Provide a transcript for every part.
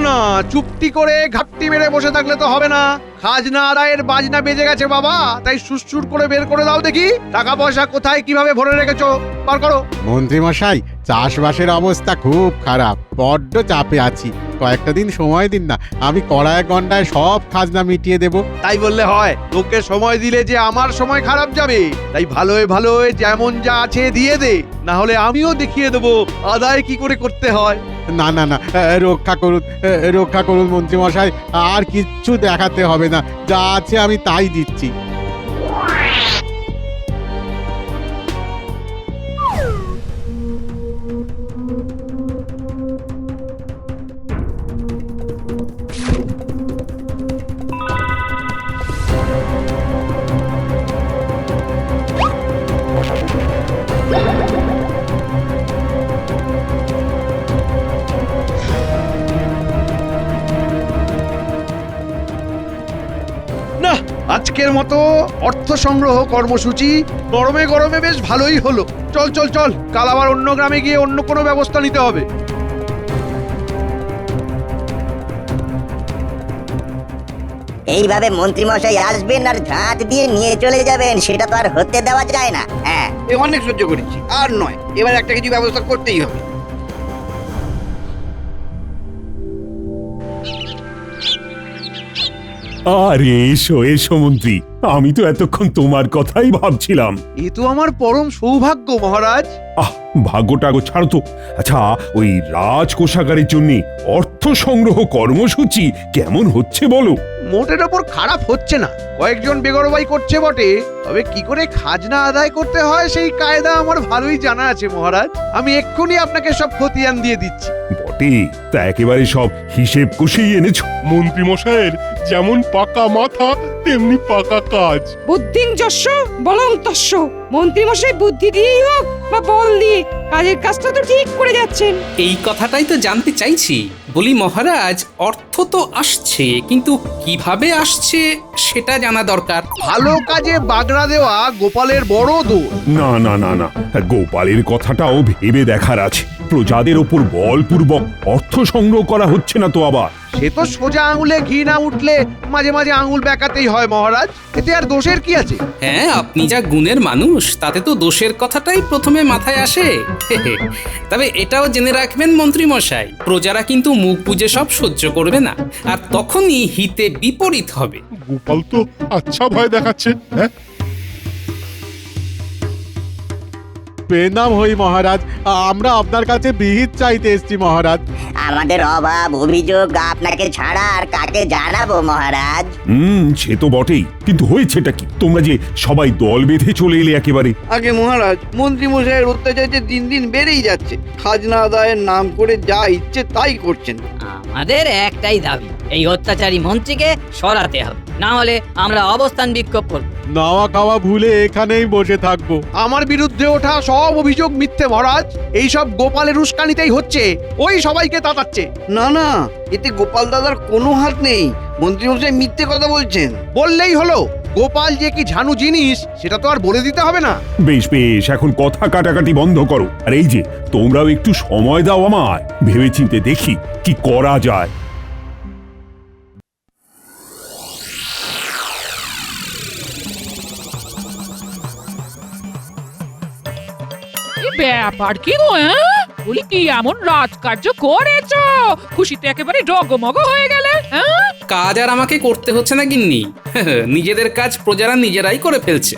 না, চুপটি করে ঘাপটি মেরে বসে থাকলে তো হবে না। খাজনা আদায়ের বাজনা বেজে গেছে বাবা, তাই সুসুর করে বের করে দাও দেখি। টাকা পয়সা কোথায় কিভাবে ভরে রেখেছো, বার করো। মন্ত্রী মশাই, চাষবাসের অবস্থা খুব খারাপ, বড্ড চাপে আছি। কয়েকটা দিন সময় দিন না, আমি কড়ায় গন্ডায় সব খাজনা মিটিয়ে দেব। তাই বললে হয়? তোকে সময় দিলে যে আমার সময় খারাপ যাবে, তাই ভালোয় ভালোয় যেমন যা আছে দিয়ে দে, না হলে আমিও দেখিয়ে দেবো আদায় কি করে করতে হয়। না না না, রক্ষা করুন, রক্ষা করুন মন্ত্রী মশাই, আর কিচ্ছু দেখাতে হবে না, যা আছে আমি তাই দিচ্ছি। না, আজকের মতো অর্থ সংগ্রহ কর্মসূচি গরমে গরমে বেশ ভালোই হলো। চল চল চল, কাল আবার অন্য গ্রামে গিয়ে অন্য কোনো ব্যবস্থা নিতে হবে। এইভাবে মন্ত্রীমশাই আসবেন আর ঝাঁট দিয়ে নিয়ে চলে যাবেন, সেটা তো আর হতে দেওয়া যায় না। হ্যাঁ, এ অনেক সহ্য করেছি, আর নয়, এবার একটা কিছু ব্যবস্থা করতেই হবে। আরে এসো এসো মন্ত্রী, আমি তো এতক্ষণ তোমার কথাই ভাবছিলাম। এ তো আমার পরম সৌভাগ্য মহারাজ। আহ, ভাগ্যটাগো ছাড়ো তো। আচ্ছা, ওই রাজকোষাগারের জন্য অর্থ সংগ্রহ কর্মসূচি কেমন হচ্ছে বলো? মোটের ওপর খারাপ হচ্ছে না, কয়েকজন বেগরবাই করছে বটে, তবে কি করে খাজনা আদায় করতে হয় সেই কায়দা আমার ভালোই জানা আছে মহারাজ। আমি এক্ষুনি আপনাকে সব খতিয়ান দিয়ে দিচ্ছি। বটে, তা একেবারে সব হিসেব কষেই এনেছো? মন্ত্রী মশাইয়ের যেমন পাকা মাথা তেমনি পাকা কাজ। বুদ্ধিং যস্য বলং তস্য। মন্ত্রীমশাই বুদ্ধি দিয়েই হোক বা বল দিয়ে কাজের কাজটা তো ঠিক করে যাচ্ছেন। এই কথাটাই তো জানতে চাইছি। বলি মহারাজ, অর্থ তো আসছে, কিন্তু কিভাবে আসছে সেটা জানা দরকার। ভালো কাজে বাগড়া দেওয়া গোপালের বড় দোষ। না না না না, গোপালের কথাটাও ভেবে দেখার আছে। প্রজাদের ওপর বলপূর্বক অর্থ সংগ্রহ করা হচ্ছে না তো আবার? সে তো সোজা আঙুলে ঘি না উঠলে মাঝে মাঝে আঙুল বেঁকাতেই হয় মহারাজ, এতে আর দোষের কি আছে? হ্যাঁ, আপনি যা গুণের মানুষ, তাতে তো দোষের কথাটাই প্রথমে মাথায় আসে। তবে এটাও জেনে রাখবেন মন্ত্রী মশাই, প্রজারা কিন্তু মুখ বুজে সব সহ্য করবে না, আর তখনই হিতে বিপরীত হবে। গোপাল তো আচ্ছা ভয় দেখাচ্ছে। হ্যাঁ, প্রণাম হই মহারাজ, আমরা আপনার কাছে বিহিত চাইতে এসেছি মহারাজ। আমাদের অভাব অভিযোগ আপনাকে ছাড়া আর কাকে জানাবো মহারাজ? সে তো বটেই, কিন্তু হয়েছেটা কি? তোমরা যে সবাই দল বেঁধে চলে এলে একেবারে। আগে মহারাজ, মন্ত্রী মশাইয়ের অত্যাচার যে দিন দিন বেড়েই যাচ্ছে, খাজনা আদায়ের নাম করে যা ইচ্ছে তাই করছেন। আমাদের একটাই দাবি, এই অত্যাচারী মন্ত্রীকে সরাতে হবে, না হলে আমরা অবস্থান বিক্ষোভ করব। নাওয়া খাওয়া ভুলে এখানেই বসে থাকবো। আমার বিরুদ্ধে ওঠা সব অভিযোগ মিথ্যে মহারাজ, এই সব গোপালের উস্কানিতেই হচ্ছে, ওই সবাইকে তাতাচ্ছে। না না, এতে গোপাল দাদার কোনো হাত নেই, মন্ত্রী মশাই মিথ্যে কথা বলছেন। বললেই হলো, গোপাল যে কি ঝানু জিনিস সেটা তো আর বলে দিতে হবে না। বেশ বেশ, এখন কথা কাটাকাটি বন্ধ করো। আর এই যে, তোমরাও একটু সময় দাও আমায়, ভেবেচিন্তে দেখি কি করা যায়। ব্যাপার কি গো? বলি কি এমন রাজকার্য করেছো, খুশিতে একেবারে ডগমগ হয়ে গেলে? কাজ আর আমাকে করতে হচ্ছে না গিন্নি, নিজেদের কাজ প্রজারা নিজেরাই করে ফেলছে।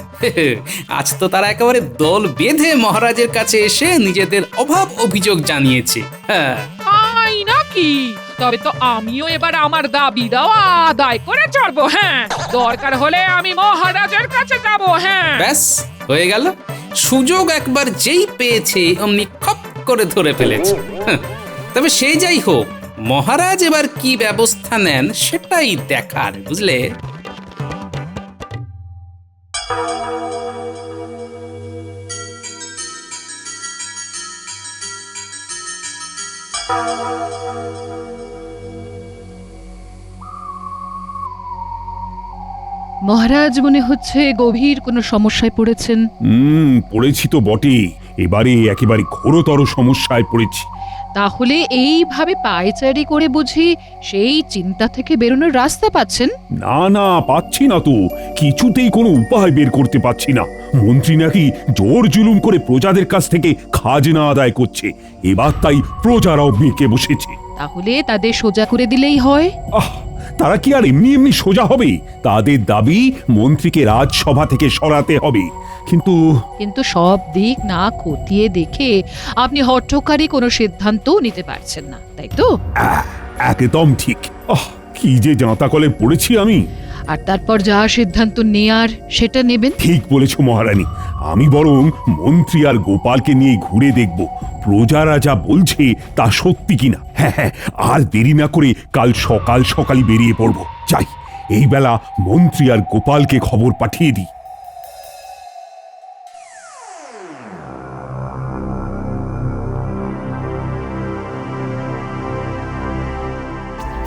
আজ তো তারা একেবারে দল বেঁধে মহারাজের কাছে এসে নিজেদের অভাব অভিযোগ জানিয়েছে। হ্যাঁ, তাই নাকি? তবে তো আমিও এবার আমার দাবি দেওয়া আদায় করে চড়বো। হ্যাঁ, দরকার হলে আমি মহারাজের কাছে যাব। হ্যাঁ, ব্যাস হয়ে গেল। সুযোগ একবার যেই পেয়েছে অমনি খপ করে ধরে ফেলেছে। তবে সেই যাই হোক, মহারাজ এবার কি ব্যবস্থা নেন সেটাই দেখার, বুঝলে? মহারাজ মনে হচ্ছে গভীর কোনো সমস্যায় পড়েছেন। পড়েছি তো বটেই, এবারে একেবারে ঘোরতর সমস্যায় পড়েছি। তাহলে এইভাবে পায়চারি করে বুঝি সেই চিন্তা থেকে বেরোনোর রাস্তা পাচ্ছেন? না না, পাচ্ছি না তো, কিছুতেই কোনো উপায় বের করতে পারছি না। মন্ত্রী নাকি জোর জুলুম করে প্রজাদের কাছ থেকে খাজনা আদায় করছে, এবার তাই প্রজারাও বেঁকে বসেছে। তাহলে তাদের সোজা করে দিলেই হয়। তারা কি আর এমনি এমনি সোজা হবে? তাদের দাবি মন্ত্রীকে রাজসভা থেকে সরাতে হবে। কিন্তু সব দিক না খতিয়ে দেখে আপনি হঠকারী কোনো সিদ্ধান্ত নিতে পারছেন না, তাই তো? একদম ঠিক। কি যে জাঁতাকলে পড়েছি আমি। আর তারপর যা সিদ্ধান্ত নেয়ার সেটা নেবেন। ঠিক বলেছ মহারানী, আমি বরং মন্ত্রী আর গোপালকে নিয়ে ঘুরে দেখব প্রজারা যা বলছে তা সত্যি কিনা। হ্যাঁ, আর দেরি না করে কাল সকাল সকালই বেরিয়ে পড়ব। যাই, এই বেলা মন্ত্রী আর গোপালকে খবর পাঠিয়ে দিই।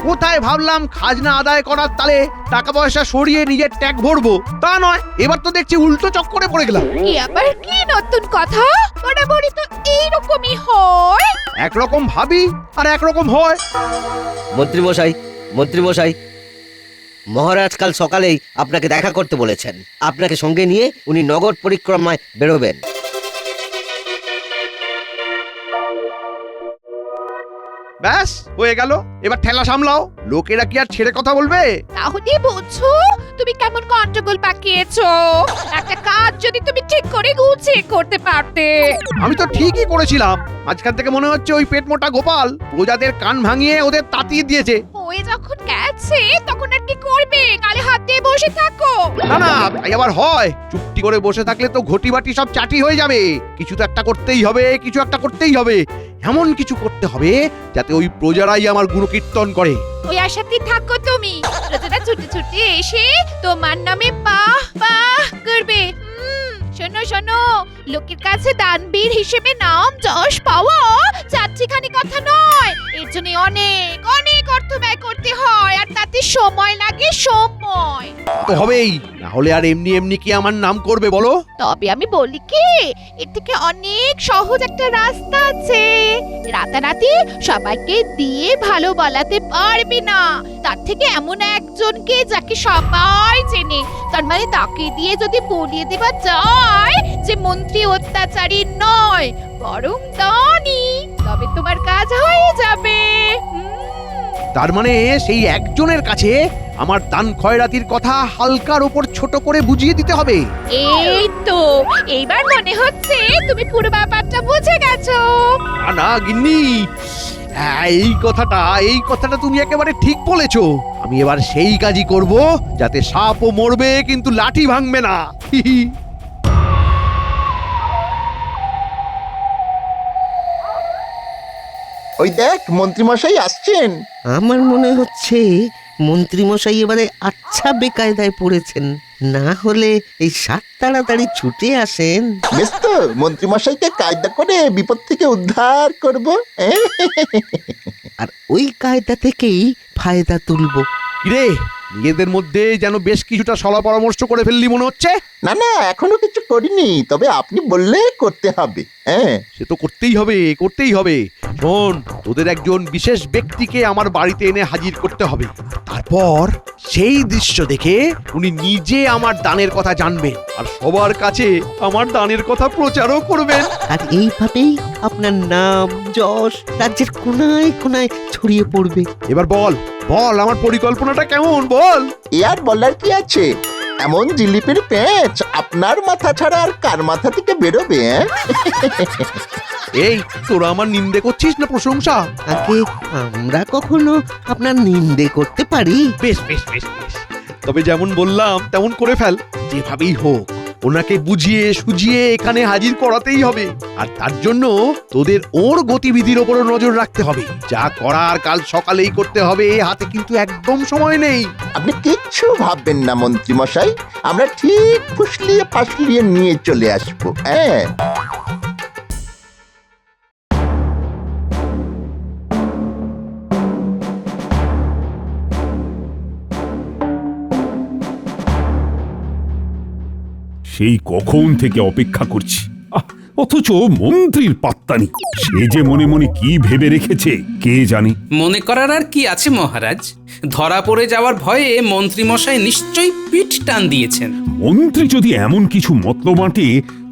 কোথায় ভাবলাম খাজনা আদায় করার তালে টাকা পয়সা সরিয়ে নিজের ট্যাগ ভরবো, তা নয়, এবার তো দেখছি উল্টো চক্করে পড়ে গেলাম। আবার কি নতুন কথা? বরাবরই তো এইরকমই হয়। একরকম ভাবি আর একরকম হয়। মন্ত্রীমশাই, মহারাজ কাল সকালেই আপনাকে দেখা করতে বলেছেন। আপনাকে সঙ্গে নিয়ে উনি নগর পরিক্রমায় বেরোবেন। ব্যাস হয়ে গেল, এবার ঠেলা সামলাও। লোকেরা কি আর ছেড়ে কথা বলবে? তাহলে বুঝছো তুমি কেমন গন্ডগোল পাকিয়েছো। একটা কাজ যদি তুমি ঠিক করে গুছিয়ে করতে পারতে। আমি তো ঠিকই করেছিলাম, আজকাল থেকে মনে হচ্ছে ওই পেট মোটা গোপাল প্রজাদের কান ভাঙিয়ে ওদের তাতিয়ে দিয়েছে। হয়ে যখন গেছে তখন আর কি করবে? গালে হাত দিয়ে বসে থাকো? না না, তাই আবার হয়? চুপটি করে বসে থাকলে তো ঘটি বাটি সব চাটি হয়ে যাবে। কিছু তো একটা করতেই হবে, কিছু একটা করতেই হবে। এমন কিছু করতে হবে যাতে ওই প্রজারাই আমার গুণকীর্তন করে। ওই আশাতেই থাকো তুমি। প্রজারা ছুটে ছুটে এসে তোমার নামে বাহ বাহ করবে। শোনো শোনো, লোকের কাছে দানবীর হিসেবে নাম যশ পাওয়া চাচ্ছিখানি কথা নয়। এর জন্য অনেক অনেক অর্থ ব্যয় করতে হয়, আর তাতে সময় লাগে, সময় তো হবেই, না হলে আর এমনি এমনি কি আমার নাম করবে বলো? তবে আমি বলি কি, এর থেকে অনেক সহজ একটা রাস্তা আছে। রাতারাতি সবাইকে দিয়ে ভালো বলাতে পারবে না, তার থেকে এমন একজনকে যাকে সবাই চেনে, তার মানে তাকে দিয়ে যদি বলিয়ে দেওয়া যায় যে মন্ত্রী অত্যাচারী নয় বরং দানি, তবে তোমার কাজ হয়ে যাবে। তার মানে সেই একজনের কাছে আমার দান খয়রাতির কথা হালকার ওপর ছোট করে বুঝিয়ে দিতে হবে। এই তো, এইবার মনে হচ্ছে তুমি পুরো ব্যাপারটা বুঝে গেছো। না গিন্নি, এই কথাটা তুমি একেবারে ঠিক বলেছো। আমি এবার সেই কাজই করব যাতে সাপও মরবে কিন্তু লাঠি ভাঙবে না। ওই দেখ, মন্ত্রীমশাই আসছেন। আমার মনে হচ্ছে মন্ত্রীমশাই এবারে আচ্ছা বেকায়দায় পড়েছেন। না হলে এই সাত তাড়াতাড়ি ছুটে আসেন। বেশ তো, মন্ত্রীমশাইকে কায়দা করে বিপদ থেকে উদ্ধার করব। আর ওই কায়দা থেকেই ফায়দা তুলবো। রে, নিজেদের মধ্যে যেন বেশ কিছুটা সলা পরামর্শ করে ফেললি মনে হচ্ছে। না না, এখনো কিছু করিনি, তবে আপনি বললে করতে হবে। সে তো করতেই হবে। শোন, তোদের একজন বিশেষ ব্যক্তিকে আমার বাড়িতে এনে হাজির করতে হবে। তারপর সেই দৃশ্য দেখে উনি নিজে আমার দানের কথা জানবেন আর সবার কাছে আমার দানের কথা প্রচারও করবেন। আর এইভাবেই আপনার নাম যশ রাজ্যের কোনায় কোনায় ছড়িয়ে পড়বে। এবার বল আমার পরিকল্পনাটা কেমন, বল। এ আর বলার কি আছে? এমন জিলিপির পেঁচ আপনার মাথা ছাড়া আর কার মাথা থেকে বেরোবে? এই, তোরা আমার নিন্দে করছিস না প্রশংসা? আগে আমরা কখনো আপনার নিন্দে করতে পারি? বেশ, তবে যেমন বললাম তেমন করে ফেল। যেভাবেই হোক ওনাকে বুঝিয়ে সুঝিয়ে এখানে হাজির করাতেই হবে। আর তার জন্য তোদের ওর গতিবিধির ওপর নজর রাখতে হবে। যা করার কাল সকালেই করতে হবে, হাতে কিন্তু একদম সময় নেই। আপনি কিচ্ছু ভাববেন না মন্ত্রীমশাই, আমরা ঠিক ফুসলিয়ে নিয়ে চলে আসবো। সেই কখন থেকে অপেক্ষা করছি। অথচ মন্ত্রীর পাত্তা নেই। সে যে মনে মনে কি ভেবে রেখেছে কে জানে। মনে করার আর কি আছে মহারাজ? ধরা পড়ে যাওয়ার ভয়ে মন্ত্রীমশাই নিশ্চয়ই পিঠ টান দিয়েছেন। মন্ত্রী যদি এমন কিছু মতলব আঁটে,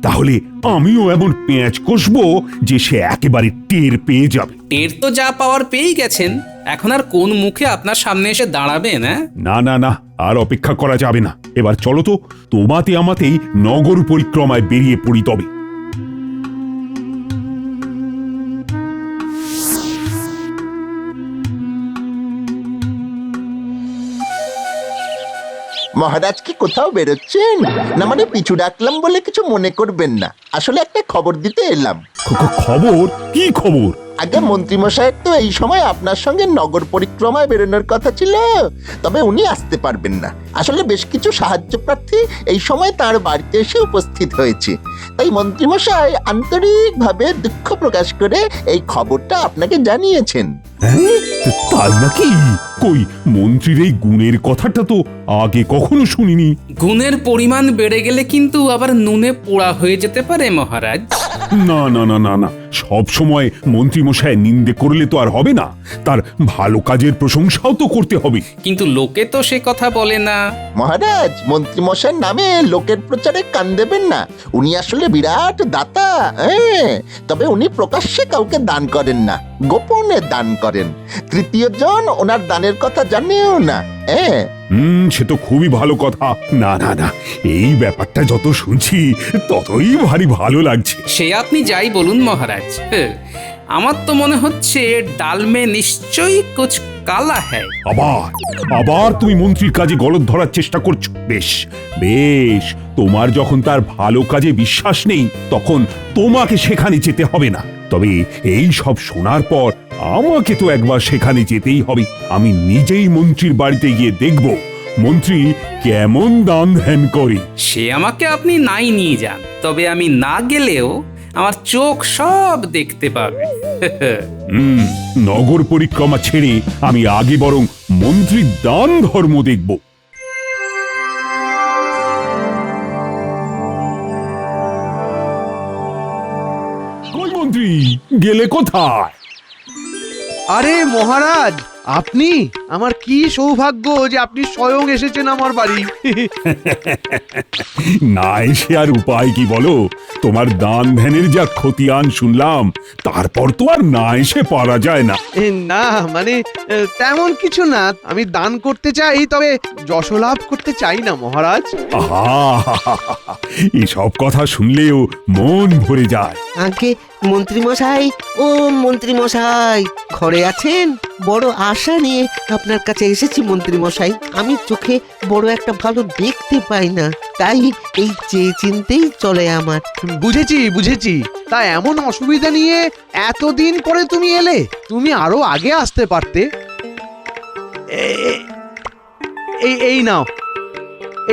তাহলে আমিও এমন পেঁয়াজ কষবো যে সে একেবারে টের পেয়ে যাবে। টের তো যা পাওয়ার পেয়েই গেছেন, এখন আর কোন মুখে আপনার সামনে এসে দাঁড়াবেন? না না না, আর অপেক্ষা করা যাবে না। এবার চলো তো, তোমাতে আমাতেই নগর পরিক্রমায় বেরিয়ে পড়ি তবে। মহারাজ কি কোথাও বেরোচ্ছেন? না মানে পিছু ডাকলাম বলে কিছু মনে করবেন না, আসলে একটা খবর দিতে এলাম। খবর? কি খবর? আগে মন্ত্রীমশাইয়ের তো এই সময় আপনার সঙ্গে নগর পরিক্রমায় বেরোনোর কথা ছিল, তবে উনি আসতে পারবেন না। আসলে বেশ কিছু সাহায্য প্রার্থী এই সময় তার বাড়িতে এসে উপস্থিত হয়েছে, তাই মন্ত্রীমশাই আন্তরিকভাবে দুঃখ প্রকাশ করে এই খবরটা আপনাকে জানিয়েছেন। তাই নাকি? কই, মন্ত্রীর এই গুণের কথাটা তো আগে কখনো শুনিনি। গুণের পরিমাণ বেড়ে গেলে কিন্তু আবার নুনে পোড়া হয়ে যেতে পারে মহারাজ। না না না না না, সব সময় মন্ত্রীমশাই নিন্দে করলে তো আর হবে না, তার ভালো কাজের প্রশংসাও তো করতে হবে। কিন্তু লোকে তো সে কথা বলে না। মহারাজ, মন্ত্রীমশাইয়ের নামে লোকের প্রচারে কান দেবেন না। উনি আসলে বিরাট দাতা, তবে উনি প্রকাশ্যে কাউকে দান করেন না, গোপনে দান করেন। তৃতীয় জন ওনার দানের কথা জানেও না। সে তো খুবই ভালো কথা। না না না, এই ব্যাপারটা যত শুনছি ততই ভারী ভালো লাগছে। সে আপনি যাই বলুন মহারাজ, আমার তো মনে হচ্ছে ডালমে নিশ্চয়ই কুছ কালা হ্যায়। আবার তুমি মন্ত্রীর কাজে গলদ ধরার চেষ্টা করছো। বেশ বেশ, তোমার যখন তার ভালো কাজে বিশ্বাস নেই, তখন তোমাকে সেখানে যেতে হবে না। তবে এই সব শোনার পর আমাকে তো একবার সেখানে যেতেই হবে। আমি নিজেই মন্ত্রীর বাড়িতে গিয়ে দেখব মন্ত্রী কেমন দান ধ্যান করে। সে আমাকে আপনি নাই নিয়ে যান, তবে আমি না গেলেও আমার চোখ সব দেখতে পাবে। নগর পরিক্রমা ছেড়ে আমি আগে বরং মন্ত্রীর দান ধর্ম দেখব। মন্ত্রী গেলে কোথায়? আরে মহারাজ, আপনি! আমার কি সৌভাগ্য যে আপনি স্বয়ং এসেছেন আমার বাড়ি। না এসে আর উপায় কি বলো? তোমার দান ধ্যানের যা খতিয়ান শুনলাম, তারপর তো আর না এসে পারা যায় না। না মানে তেমন কিছু না, আমি দান করতে চাই, তবে যশলাভ করতে চাই না মহারাজ। আহা, এসব কথা শুনলেও মন ভরে যায়। আগে মন্ত্রীমশাই, ও মন্ত্রীমশাই, ঘরে আছেন? বড় আশা নিয়ে আপনার কাছে এসেছি মন্ত্রীমশাই। আমি চোখে বড় একটা ভালো দেখতে পাই না, তাই এই চেয়ে চিনতেই চলে আমার। বুঝেছি বুঝেছি, তা এমন অসুবিধা নিয়ে এতদিন পরে তুমি এলে? তুমি আরো আগে আসতে পারতে। এই নাও,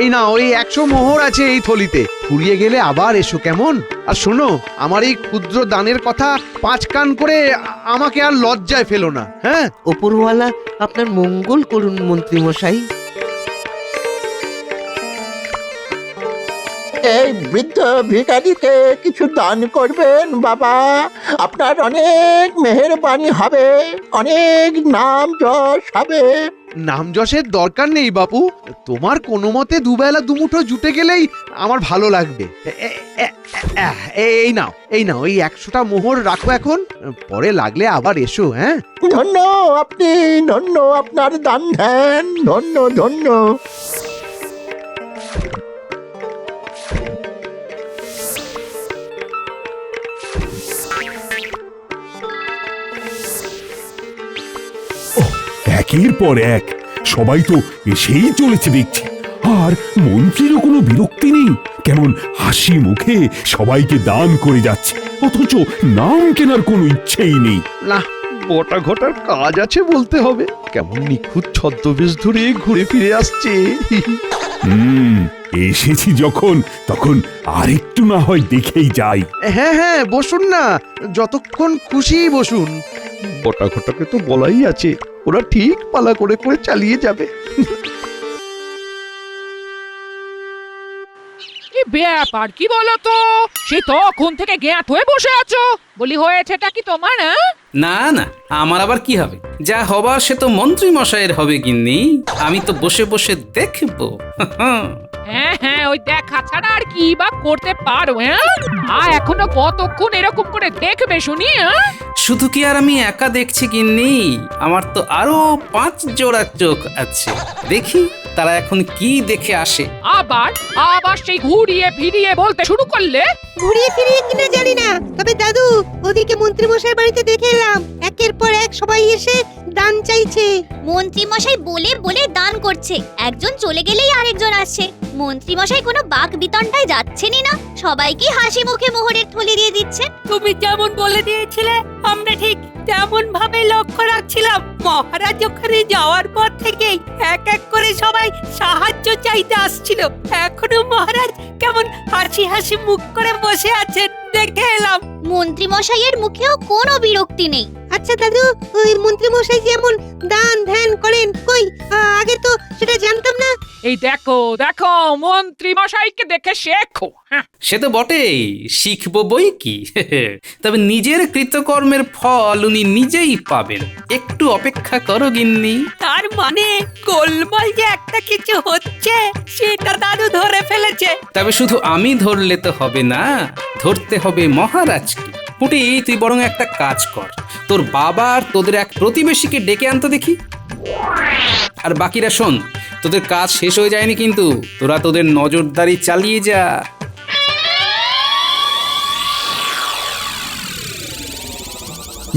এই নাও, ওই 100 মোহর আছে এই থলিতে। ফুরিয়ে গেলে আবার এসো কেমন? আর শোনো, আমার এই ক্ষুদ্র দানের কথা 5 কান করে আমাকে আর লজ্জায় ফেলো না। হ্যাঁ, ওপরওয়ালা আপনার মঙ্গল করুন মন্ত্রীমশাই। এই বৃদ্ধ ভিখারিকে কিছু দান করবেন বাবা, আপনার অনেক মেহেরবানি হবে, অনেক নাম যশ হবে। নাম যশের দরকার নেই বাপু, তোমার কোনো মতে দুবেলা দুমুঠো জুটে গেলেই আমার ভালো লাগবে। এই নাও, এই নাও, এই 100টা মোহর রাখো এখন, পরে লাগলে আবার এসো। হ্যাঁ, ধন্য আপনি, ধন্য আপনার দান ধ্যান, ধন্য ধন্য। একের পর এক সবাই তো এসেই চলেছে দেখছি, আর মন্ত্রীরও কোনো বিরক্তি নেই। কেমন হাসি মুখে সবাইকে দান করে যাচ্ছে, অথচ নাম কেনার কোনো ইচ্ছেই নেই। না, বটা ঘটার কাজ আছে বলতে হবে। কেমন নিখুঁত ছদ্মবেশ ধরে ঘুরে ফিরে আসছে। এসেছি যখন, তখন আরেকটু না হয় দেখেই যাই। হ্যাঁ হ্যাঁ, বসুন না, যতক্ষণ খুশি বসুন। বটা ঘটাকে তো বলাই আছে, ওরা ঠিক পালা করে করে চালিয়ে যাবে। এ ব্যাপার কি বলো তো, সে তখন থেকে জ্ঞাত হয়ে বসে আছো। বলি হয়েছেটা কি তোমার? না না, আমার আবার কি হবে? যা হবার সে তো মন্ত্রী মশাইয়ের হবে গিন্নি, আমি তো বসে বসে দেখবো। হ্যাঁ হ্যাঁ, ওই দেখা ছাড়া আর কি বা করতে পারো? এখনো কতক্ষণ এরকম করে দেখবে শুনি? শুধু কি আর আমি একা দেখছি গিন্নি, আমার তো আরো 5 জোড়া চোখ আছে। দেখি তারা এখন কি দেখে আসে। আবার আবার সেই ঘুরিয়ে ফিরিয়ে বলতে শুরু করলে। ঘুরিয়ে ফিরিয়ে কিনা জানি না, তবে দাদু ওদিকে মন্ত্রী মশাই বাড়িতে দেখে এলাম একের পর এক সবাই এসে দান চাইছে। মন্ত্রী মশাই বলে বলে দান করছে, একজন চলে গেলেই আরেকজন আসছে। মন্ত্রী মশাই কোনো বাক বিতণ্ডায় যাচ্ছেনই না, সবাইকে হাসি মুখে মোহরের থলি দিয়ে দিচ্ছে। তুমি যেমন বলে দিয়েছিলে আমরা ঠিক তেমন ভাবে লক্ষ্য রাখছিলাম। মহারাজ ওখানে যাওয়ার পর থেকেই এক এক করে সবাই সাহায্য চাইতে আসছিল। এখনো মহারাজ কেমন হাসি হাসি মুখ করে বসে আছেন দেখে এলাম। মন্ত্রী মশাইয়ের মুখেও কোনো বিরক্তি নেই। আচ্ছা দাদু, ওই মন্ত্রী মশাই যেমন দান ধ্যান করেন, কই আগে তো সেটা জানতাম না। এই দেখো দেখো, মন্ত্রী মশাইকে দেখে শেখো। সে তো বটেই, শিখবো বই কি। তবে নিজের কৃতকর্মের ফল উনি নিজেই পাবেন, একটু অপেক্ষা করো গিন্নি। তার মানে গোলমাল যে একটা কিছু হচ্ছে সেটা দাদু ধরে ফেলেছে। তবে শুধু আমি ধরলে তো হবে না, ধরতে হবে মহারাজকে। পুটি, তুই বরং একটা কাজ কর, তোর বাবা আর তোদের এক প্রতিবেশীকে ডেকে আনতে দেখি। আর বাকিরা শোন, তোদের কাজ শেষ হয়ে যায়নি কিন্তু, তোরা তোদের নজরদারি চালিয়ে যা।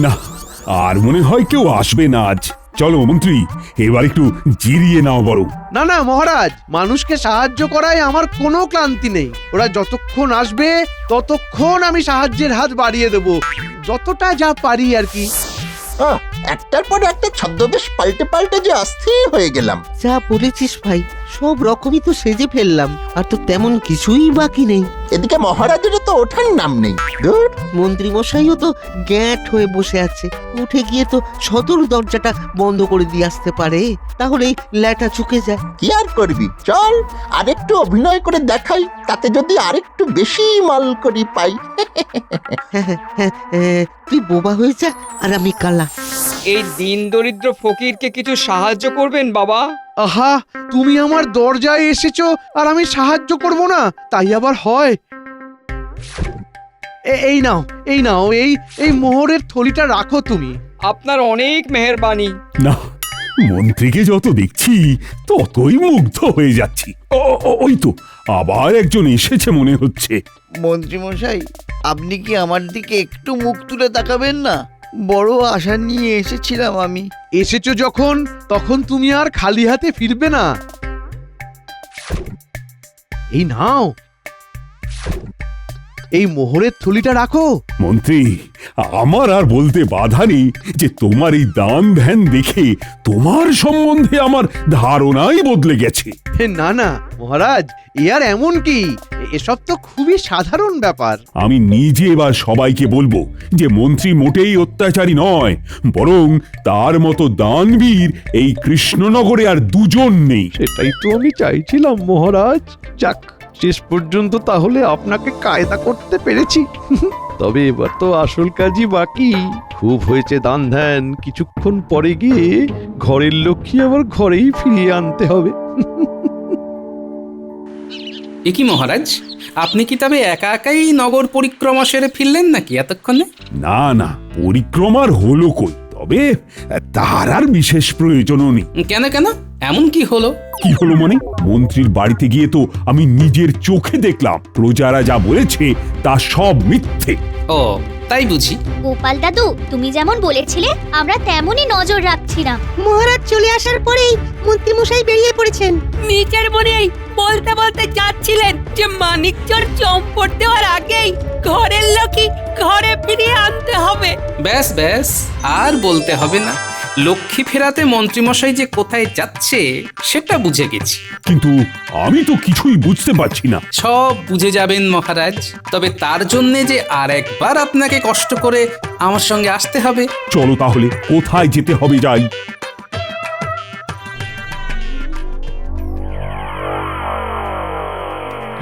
না, আর মনে হয় কেউ আসবে না আজ। চলো মন্ত্রী, এবার একটু জিরিয়ে নাও বরং। না না মহারাজ, মানুষকে সাহায্য করায় আমার কোনো ক্লান্তি নেই। ওরা যতক্ষণ আসবে ততক্ষণ আমি সাহায্যের হাত বাড়িয়ে দেব, যতটা যা পারি আর কি। একটার পর একটা ছদ্মবেশ পাল্টে পাল্টে যে অস্থির হয়ে গেলাম। যা বলেছিস ভাই, সব রকমই তো সেজে ফেললাম, আর তো তেমন কিছুই বাকি নেই। এদিকে মহারাজেরও তো ওঠার নাম নেই। ধুর, মন্ত্রী মশাইও তো গ্যাঁট হয়ে বসে আছে, উঠে গিয়ে তো সদর দরজাটা বন্ধ করে দিয়ে আসতে পারে, তাহলেই ল্যাটা চুকে যায়। কি আর করবি, চল আরেকটু অভিনয় করে দেখাই, তাতে যদি আরেকটু বেশি মাল করি পাই। তুই বোবা হয়ে যা আর আমি কালা। এই দিন দরিদ্র ফকিরকে কিছু সাহায্য করবেন বাবা? আহা, তুমি আমার দরজায় এসেছো আর আমি সাহায্য করব না, তাই আবার হয়? এই নাও এই নাও, এই মোহরের থলিটা রাখো তুমি। আপনার অনেক মেহেরবানি। না, মন্ত্রীকে যত দেখছি ততই মুগ্ধ হয়ে যাচ্ছি। ওই তো আবার একজন এসেছে মনে হচ্ছে। মন্ত্রী মশাই, আপনি কি আমার দিকে একটু মুখ তুলে তাকাবেন না? বড় আশা নিয়ে এসেছিলাম আমি। এসেছো যখন, তখন তুমি আর খালি হাতে ফিরবে না। এই নাও, এই মোহরের থলিটা রাখো। মন্ত্রী, আমার আর বলতে বাধা নেই যে তোমার এই দান ধ্যান দেখে তোমার সম্বন্ধে আমার ধারণাই বদলে গেছে। না না মহারাজ, এ আর এমন কি, এসব তো খুবই সাধারণ ব্যাপার। আমি নিজে এবার সবাইকে বলবো যে মন্ত্রী মোটেই অত্যাচারী নয়, বরং তার মতো দানবীর এই কৃষ্ণনগরে আর দুজন নেই। সেটাই তো আমি চাইছিলাম মহারাজ। যাক, শেষ পর্যন্ত তাহলে আপনাকে কায়দা করতে পেরেছি। তবে এবার তো আসল কাজই বাকি। খুব হয়েছে দান ধ্যান, কিছুক্ষণ পরে গিয়ে ঘরের লক্ষ্মী আবার ঘরেই ফিরিয়ে আনতে হবে। এ কি মহারাজ, আপনি কি তবে একা একাই নগর পরিক্রমা সেরে ফিরলেন নাকি এতক্ষণে? না না, পরিক্রমার হলো কই, তবে তার আর বিশেষ প্রয়োজনও নেই। কেন কেন, এমন কি হলো? কি হলো মানে, মন্ত্রীর বাড়িতে গিয়ে তো আমি নিজের চোখে দেখলাম প্রজারা যা বলেছে তা সব মিথ্যে। ও তাই বুঝি। গোপাল দাদু, তুমি যেমন বলেছিলে আমরা তেমনই নজর রাখছিলাম। মহারাজ চলে আসার পরেই মন্ত্রী মশাই বেরিয়ে পড়েছেন। নিজের মনেই বলতে বলতে যাচ্ছিলেন যে মানিকচর চম্পট দেওয়ার আগেই ঘরের লোকই ঘরে ফিরিয়ে আনতে হবে। ব্যাস ব্যাস, আর বলতে হবে না। লক্ষ্মী ফেরাতে মন্ত্রীমশাই যে কোথায় যাচ্ছে সেটা বুঝে গেছি, কিন্তু আমি তো কিছুই বুঝতে পারছি না। সব বুঝে যাবেন মহারাজ, তবে তার জন্যে যে আর একবার আপনাকে কষ্ট করে আমার সঙ্গে আসতে হবে। চলো তাহলে, কোথায় যেতে হবে যাই।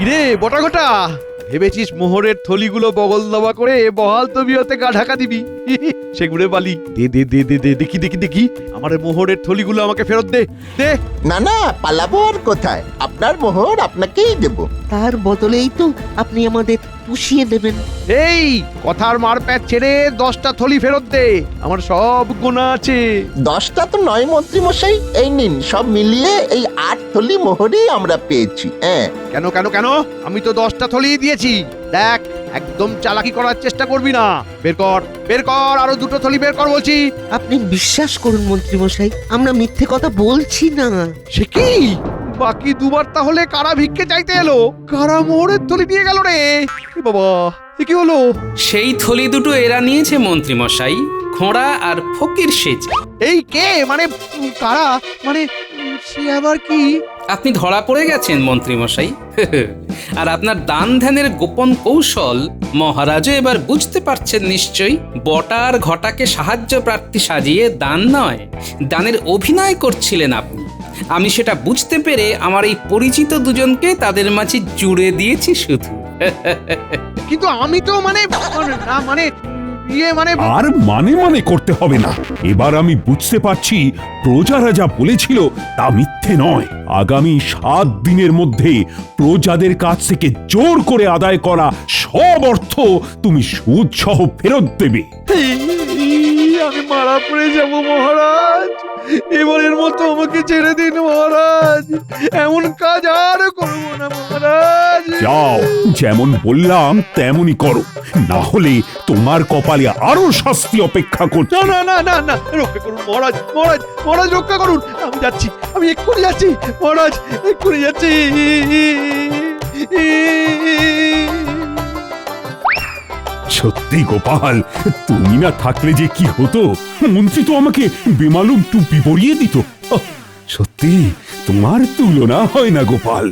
কিরে বটা ঘটা, ভেবেছিস মোহরের থলিগুলো বগল দাবা করে বহাল তবিয়তে গা ঢাকা দিবি? সেগুড়ে বালি, দে দে দে দে দে, দেখি দেখি দেখি আমার মোহরের থলিগুলো আমাকে ফেরত দে দে। না না, পালাবো আর কোথায়? আপনার মোহর আপনাকেই দেব। তার বদলেই তো আপনি আমাদের পুষিয়ে দেবেন। এই কথার মার প্যাচ ছেড়ে 10টা থলি ফেরত দে, আমার সব গোনা আছে। 10টা তো নয় মন্ত্রী মশাই, এই নিন সব মিলিয়ে এই 8 থলি মোহরই আমরা পেয়েছি। হ্যাঁ। কেন কেন কেন? আমি তো 10টা থলি দিয়েছি। দেখ, একদম চালাকি করার চেষ্টা করবি না। বের কর বের কর, আরো 2টো থলি বের কর বলছি। আপনি বিশ্বাস করুন মন্ত্রী মশাই, আমরা মিথ্যে কথা বলছি না। সে কি? বাকি দুবার তাহলে কারা ভিক্ষে চাইতে এলো? কারা মোহরের থলি নিয়ে গেল রে? এ বাবা, এ কি হলো? সেই থলি দুটো এরা নিয়েছে মন্ত্রী মশাই, খোঁড়া আর ফকির সেজ। এই কে মানে কারা মানে সে আবার কি? আপনি ধরা পড়ে গেছেন মন্ত্রী মশাই। আর আপনার দান ধ্যানের গোপন কৌশল মহারাজও এবার বুঝতে পারছেন নিশ্চয়ই। বটা আর ঘটাকে সাহায্য প্রার্থী সাজিয়ে দান নয়, দানের অভিনয় করছিলেন আপনি। আমি সেটা বুঝতে পেরে আমার এই পরিচিত দুজনকে তাদের মাঝে জুড়ে দিয়েছি শুধু। কিন্তু আমি তো মানে না মানে ইয়ে মানে আর মানে মানে করতে হবে না। এবার আমি বুঝতে পারছি প্রজারা যা বলেছিল তা মিথ্যে নয়। আগামী 7 দিনের মধ্যে প্রজাদের কাছ থেকে জোর করে আদায় করা সব অর্থ তুমি সুদ সহ ফেরত দেবে। আমি মারা পড়ে যাব মহারাজ, এবারের মতো আমাকে ছেড়ে দিন মহারাজ, এমন কাজ আর করব না মহারাজ। যাও, যেমন বললাম তেমনই করো, না হলে তোমার কপালে আরো শাস্তি অপেক্ষা করছে। না না না না না, রক্ষা করুন মহারাজ, মহারাজ মহারাজ রক্ষা করুন। আমি যাচ্ছি, আমি এক্ষুনি যাচ্ছি মহারাজ, এক্ষুনি যাচ্ছি। সত্যি গোপাল, তুমি না থাকলে যে কি হতো। মন্ত্রী তো আমাকে বেমালুম টুপি পরিয়ে দিত। সত্যি তোমার তুলনা হয় না গোপাল।